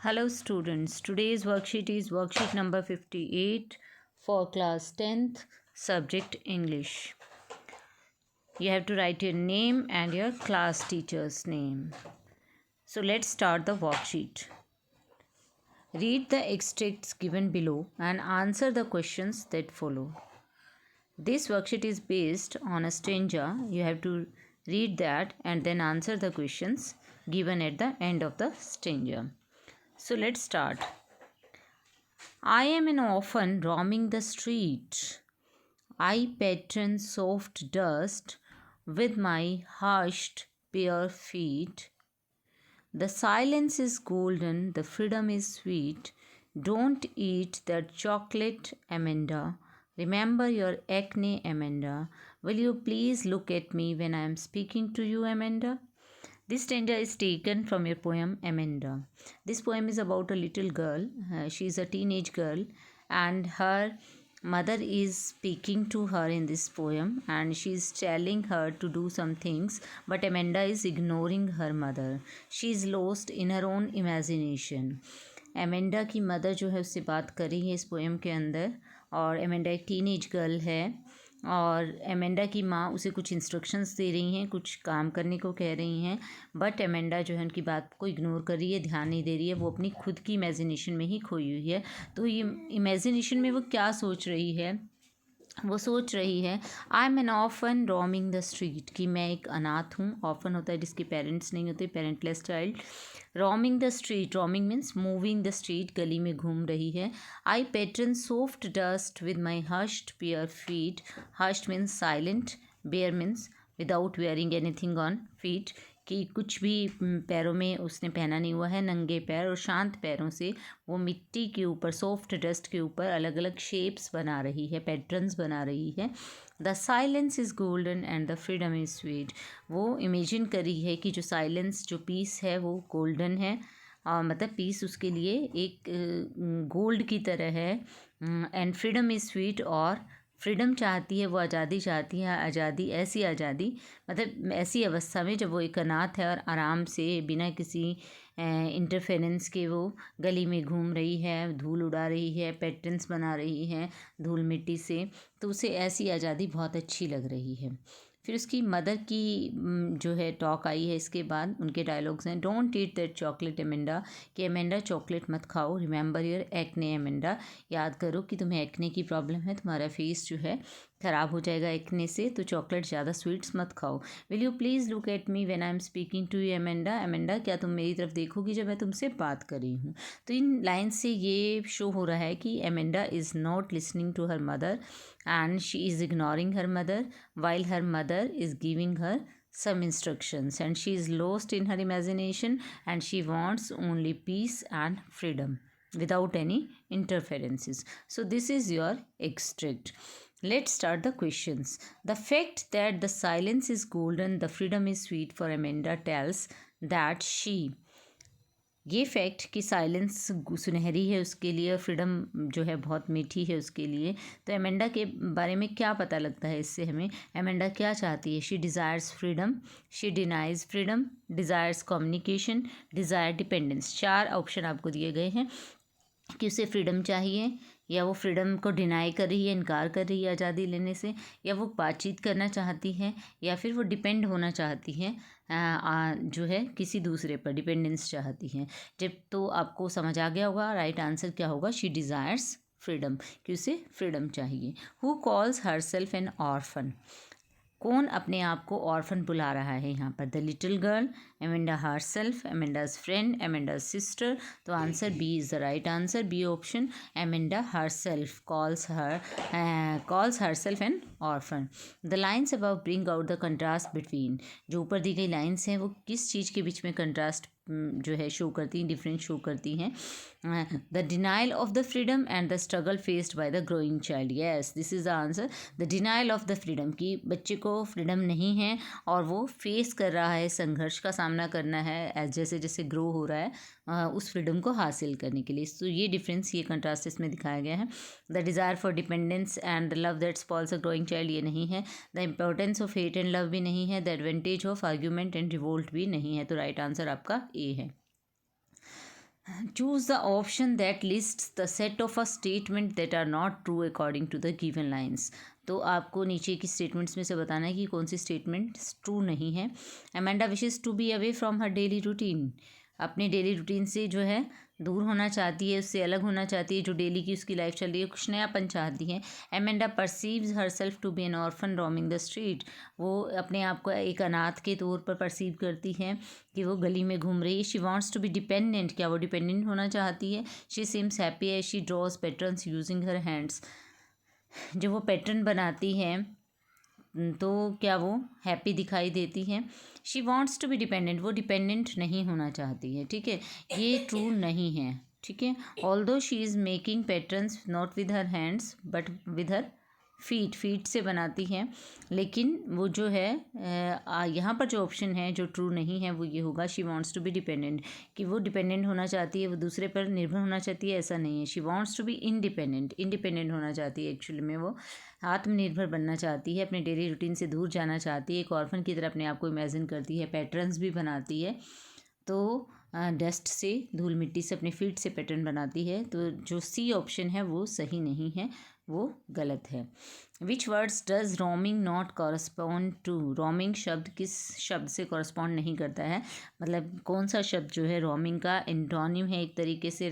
Hello students, today's worksheet is worksheet number 58 for class 10th, subject English. You have to write your name and your class teacher's name. So let's start the worksheet. Read the extracts given below and answer the questions that follow. This worksheet is based on a stanza. You have to read that and then answer the questions given at the end of the stanza. So let's start. I am an orphan roaming the street. I pattern soft dust with my hushed bare feet. The silence is golden, the freedom is sweet. Don't eat that chocolate, Amanda. Remember your acne, Amanda. Will you please look at me when I am speaking to you, Amanda? This stanza is taken from your poem Amanda. This poem is about a little girl. She is a teenage girl, and her mother is speaking to her in this poem, and she is telling her to do some things, but Amanda is ignoring her mother. She is lost in her own imagination. Amanda की mother जो है उससे बात कर रही है इस poem के अंदर, और एमेंडा एक टीनेज गर्ल है और एमेंडा की माँ उसे कुछ इंस्ट्रक्शंस दे रही हैं, कुछ काम करने को कह रही हैं, बट एमेंडा जो है उनकी बात को इग्नोर कर रही है, ध्यान नहीं दे रही है। वो अपनी खुद की इमेजिनेशन में ही खोई हुई है। तो ये इमेजिनेशन में वो क्या सोच रही है? वो सोच रही है I am an orphan roaming the street, कि मैं एक अनाथ हूँ। ऑफन होता है जिसके पेरेंट्स नहीं होते, parentless child. Roaming the street, roaming means moving the street, गली में घूम रही है। I pattern soft dust with my hushed bare feet. Hushed means silent, bare means without wearing anything on feet, कि कुछ भी पैरों में उसने पहना नहीं हुआ है, नंगे पैर, और शांत पैरों से वो मिट्टी के ऊपर, सॉफ्ट डस्ट के ऊपर अलग अलग शेप्स बना रही है, पैटर्न्स बना रही है। The silence is golden and the freedom is sweet. वो इमेजिन कर रही है कि जो साइलेंस, जो पीस है वो गोल्डन है, और मतलब पीस उसके लिए एक गोल्ड की तरह है। एंड फ्रीडम इज़ स्वीट, और फ्रीडम चाहती है, वो आज़ादी चाहती है। आज़ादी, ऐसी आज़ादी, मतलब ऐसी अवस्था में जब वो एक अनाथ है और आराम से बिना किसी इंटरफेरेंस के वो गली में घूम रही है, धूल उड़ा रही है, पैटर्न्स बना रही है धूल मिट्टी से, तो उसे ऐसी आज़ादी बहुत अच्छी लग रही है। फिर उसकी मदर की जो है टॉक आई है। इसके बाद उनके डायलॉग्स हैं, don't eat that chocolate Amanda, कि एमेंडा चॉकलेट मत खाओ। रिमेंबर योर एक्ने एमेंडा, याद करो कि तुम्हें एक्ने की प्रॉब्लम है, तुम्हारा फेस जो है ख़राब हो जाएगा एक्ने से, तो चॉकलेट ज़्यादा स्वीट्स मत खाओ। Will you please look at me when I am speaking to you Amanda. Amanda, क्या तुम मेरी तरफ देखोगी जब मैं तुमसे बात कर रही हूँ? तो इन लाइन से ये शो हो रहा है कि Amanda is not listening to her mother and she is ignoring her mother while her mother is giving her some instructions, and she is lost in her imagination and she wants only peace and freedom without any interferences. So this is your extract. Let's start the questions. The fact that the silence is golden, the freedom is sweet for Amanda tells that she, ये fact कि silence सुनहरी है उसके लिए और freedom जो है बहुत मीठी है उसके लिए, तो एमेंडा के बारे में क्या पता लगता है इससे हमें? एमेंडा क्या चाहती है? She desires freedom, she denies freedom, desires communication, desire dependence. 4 option आपको दिए गए हैं कि उसे फ्रीडम चाहिए, या वो फ्रीडम को डिनाई कर रही है, इनकार कर रही है आज़ादी लेने से, या वो बातचीत करना चाहती है, या फिर वो डिपेंड होना चाहती है जो है किसी दूसरे पर, डिपेंडेंस चाहती हैं। जब तो आपको समझ आ गया होगा राइट आंसर क्या होगा। शी डिज़ायर्स फ्रीडम, कि उसे फ्रीडम चाहिए। Who calls herself an orphan, कौन अपने आप को ऑर्फन बुला रहा है यहाँ पर? The little girl, Amanda herself, Amanda's friend, Amanda's sister. तो answer B is the right answer, B option, Amanda herself calls herself an orphan. The lines above bring out the contrast between, जो ऊपर दी गई lines हैं वो किस चीज़ के बीच में contrast जो है शो करती हैं, डिफरेंस शो करती हैं? The denial of the freedom and the struggle faced by the growing child. Yes, this is the answer, the denial of the freedom, कि बच्चे को फ्रीडम नहीं है और वो फेस कर रहा है, संघर्ष का सामना करना है जैसे जैसे ग्रो हो रहा है उस फ्रीडम को हासिल करने के लिए। तो ये डिफरेंस, ये कंट्रास्ट इसमें दिखाया गया है। The desire for dependence and the love that spoils a growing child, ये नहीं है। The importance of hate and love भी नहीं है। The advantage of argument and revolt भी नहीं है। तो राइट आंसर आपका ए है। choose the option that lists the set of a statement that are not true according to the given lines. तो आपको नीचे की स्टेटमेंट्स में से बताना है कि कौन सी स्टेटमेंट ट्रू नहीं है. Amanda wishes to be away from her daily routine. अपने डेली रूटीन से जो है दूर होना चाहती है, उससे अलग होना चाहती है. जो डेली की उसकी लाइफ चल रही है, कुछ नयापन चाहती है. Amanda perceives herself to be an orphan roaming the street. वो अपने आप को एक अनाथ के तौर पर परसीव करती है कि वो गली में घूम रही है. She wants to be dependent. क्या वो डिपेंडेंट होना चाहती है. She seems happy as she draws patterns using her hands. जो वो पैटर्न बनाती है तो क्या वो हैप्पी दिखाई देती है. She wants to be dependent. वो डिपेंडेंट नहीं होना चाहती है. ठीक है, ये ट्रू नहीं है. ठीक है, although she is making patterns not with her hands but with her feet से बनाती है. लेकिन वो जो है यहाँ पर जो ऑप्शन है जो ट्रू नहीं है वो ये होगा. She wants to be dependent. कि वो डिपेंडेंट होना चाहती है, वो दूसरे पर निर्भर होना चाहती है, ऐसा नहीं है. She wants to be independent. Independent होना चाहती है. एक्चुअली में वो आत्मनिर्भर बनना चाहती है, अपने डेली रूटीन से दूर जाना चाहती है, एक ऑर्फन की तरह अपने आप को इमेजिन करती है, पैटर्न्स भी बनाती है. तो डस्ट से, धूल मिट्टी से, अपने फीट से पैटर्न बनाती है. तो जो सी ऑप्शन है वो सही नहीं है, वो गलत है. Which words does roaming not correspond to. Roaming शब्द किस शब्द से कॉरस्पॉन्ड नहीं करता है. मतलब कौन सा शब्द जो है रोमिंग का एंटोनिम है एक तरीके से.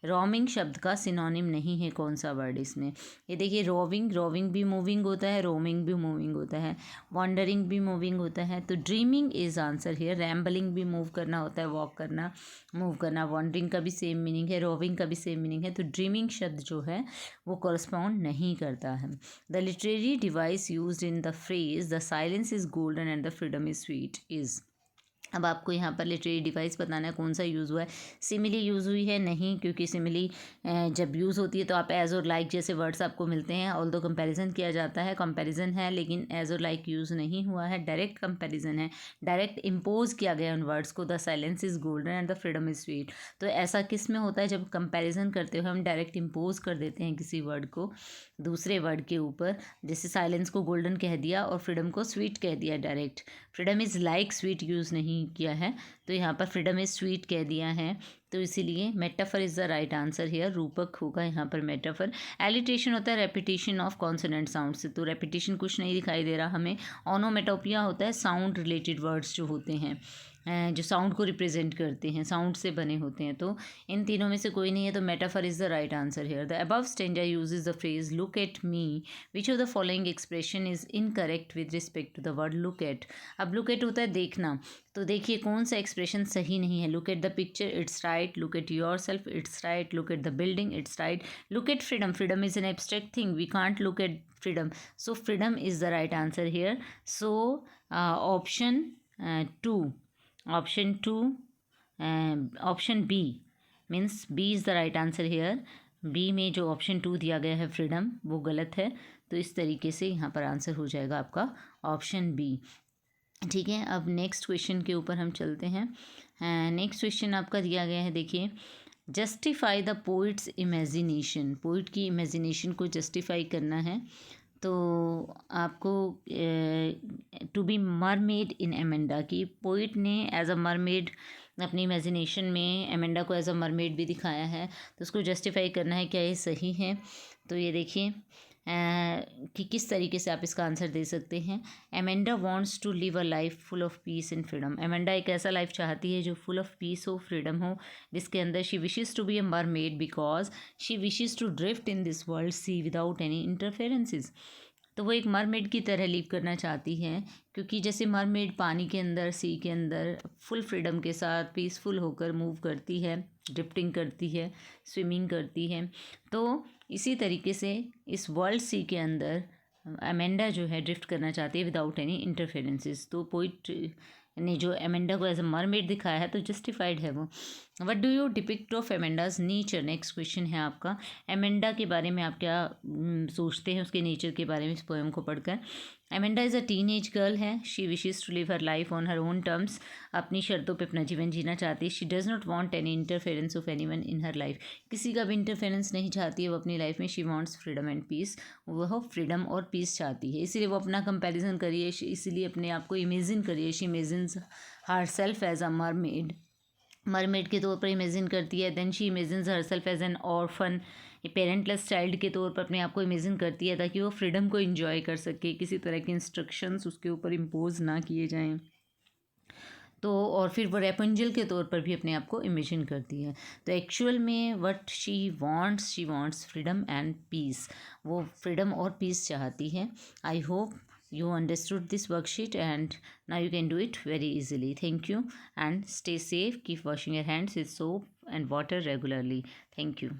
रोमिंग शब्द का सिनोनिम नहीं है कौन सा वर्ड इसमें. ये देखिए, रोविंग भी मूविंग होता है, रोमिंग भी मूविंग होता है, वॉन्डरिंग भी मूविंग होता है. तो dreaming is answer here. Rambling भी मूव करना होता है, वॉक करना, मूव करना. वॉन्डरिंग का भी सेम मीनिंग है, रोविंग का भी सेम मीनिंग है. तो ड्रीमिंग शब्द जो है वो कॉरस्पॉन्ड नहीं करता है. The literary device use in the phrase the silence is golden and the freedom is sweet is. अब आपको यहाँ पर लिटरेरी डिवाइस बताना है कौन सा यूज़ हुआ है. सिमिली यूज़ हुई है नहीं, क्योंकि सिमिली जब यूज़ होती है तो आप एज और लाइक जैसे वर्ड्स आपको मिलते हैं. ऑल्दो कंपैरिजन किया जाता है, कंपैरिजन है, लेकिन एज और लाइक यूज़ नहीं हुआ है. डायरेक्ट कंपैरिजन है, डायरेक्ट इम्पोज किया गया उन वर्ड्स को. The silence is golden and the freedom is sweet. तो ऐसा किस में होता है, जब कंपैरिजन करते हुए हम डायरेक्ट इम्पोज कर देते हैं किसी वर्ड को दूसरे वर्ड के ऊपर. जैसे साइलेंस को गोल्डन कह दिया और फ्रीडम को स्वीट कह दिया direct. Freedom is like sweet use नहीं किया है, तो यहाँ पर फ्रीडम इज़ स्वीट कह दिया है. तो इसीलिए metaphor is the right answer here. रूपक होगा यहाँ पर मेटाफर. एलिट्रेशन होता है रेपिटेशन ऑफ कॉन्सोनेंट साउंड से. तो रेपिटेशन कुछ नहीं दिखाई दे रहा हमें. ओनोमेटोपिया होता है साउंड रिलेटेड वर्ड्स जो होते हैं, जो साउंड को रिप्रेजेंट करते हैं, साउंड से बने होते हैं. तो इन तीनों में से कोई नहीं है, तो metaphor is the right answer here. The above stanza uses the phrase look at me. Which of the following expression is incorrect with respect to the word look at. अब लुक एट होता है देखना, तो देखिए कौन सा expression सही नहीं है. Look at the picture, it's right. Look at yourself, it's right. Look at the building, it's right. Look at freedom, freedom is an abstract thing, we can't look at freedom. So freedom is the right answer here. So option 2, option B means B is the right answer here. B में जो option 2 दिया गया है freedom, वो गलत है. तो इस तरीके से यहाँ पर आंसर हो जाएगा आपका ऑप्शन बी. ठीक है, अब नेक्स्ट क्वेश्चन के ऊपर हम चलते हैं. नेक्स्ट क्वेश्चन आपका दिया गया है, देखिए, justify the poet's imagination. Poet की इमेजिनेशन को जस्टिफाई करना है. तो आपको to be mermaid in Amanda की पोइट ने एज अ मरमेड अपनी इमेजिनेशन में एमेंडा को एज अ मरमेड भी दिखाया है. तो उसको जस्टिफाई करना है, क्या ये सही है. तो ये देखिए कि किस तरीके से आप इसका आंसर दे सकते हैं. Amanda wants to live a life full of peace and freedom. Amanda एक ऐसा लाइफ चाहती है जो फुल ऑफ पीस हो, फ्रीडम हो, जिसके अंदर she wishes to be a mermaid because she wishes to drift in this world sea without any interferences. तो वो एक मरमेड की तरह लीव करना चाहती हैं, क्योंकि जैसे मरमेड पानी के अंदर, सी के अंदर फुल फ्रीडम के साथ पीसफुल होकर मूव करती है, ड्रिफ्टिंग करती है, स्विमिंग करती है. तो इसी तरीके से इस वर्ल्ड सी के अंदर एमेंडा जो है ड्रिफ्ट करना चाहती है विदाउट एनी इंटरफेरेंसेस. तो पोइट ने जो एमेंडा को एज अ मरमेड दिखाया है तो जस्टिफाइड है वो. What do you depict of Amanda's nature. Next question है आपका, एमेंडा के बारे में आप क्या सोचते हैं, उसके नेचर के बारे में इस पोएम को पढ़कर. Amanda is a teenage girl है. She wishes to live her life on her own terms. अपनी शर्तों पे अपना जीवन जीना चाहती है. She does not want any interference of anyone in her life. किसी का भी इंटरफेरेंस नहीं चाहती है वो अपनी लाइफ में. She wants freedom and peace. वह फ्रीडम और पीस चाहती है, इसीलिए वो अपना कंपैरिजन करिए, इसीलिए अपने आप को इमेजिन करिए. She imagines herself as a mermaid mermaid के तौर पर इमेजिन करती है। Then she imagines herself as an orphan, parentless child के तौर पर अपने आप को इमेजिन करती है ताकि वो फ्रीडम को इंजॉय कर सके, किसी तरह के इंस्ट्रक्शंस उसके ऊपर इम्पोज ना किए जाएं। तो और फिर वो रेपुंजल के तौर पर भी अपने आप को इमेजिन करती है। तो एक्चुअल में what she wants freedom and peace, वो फ्रीडम और पीस चाहती है। I hope you understood this worksheet and now you can do it very easily. Thank you and stay safe. Keep washing your hands with soap and water regularly. Thank you.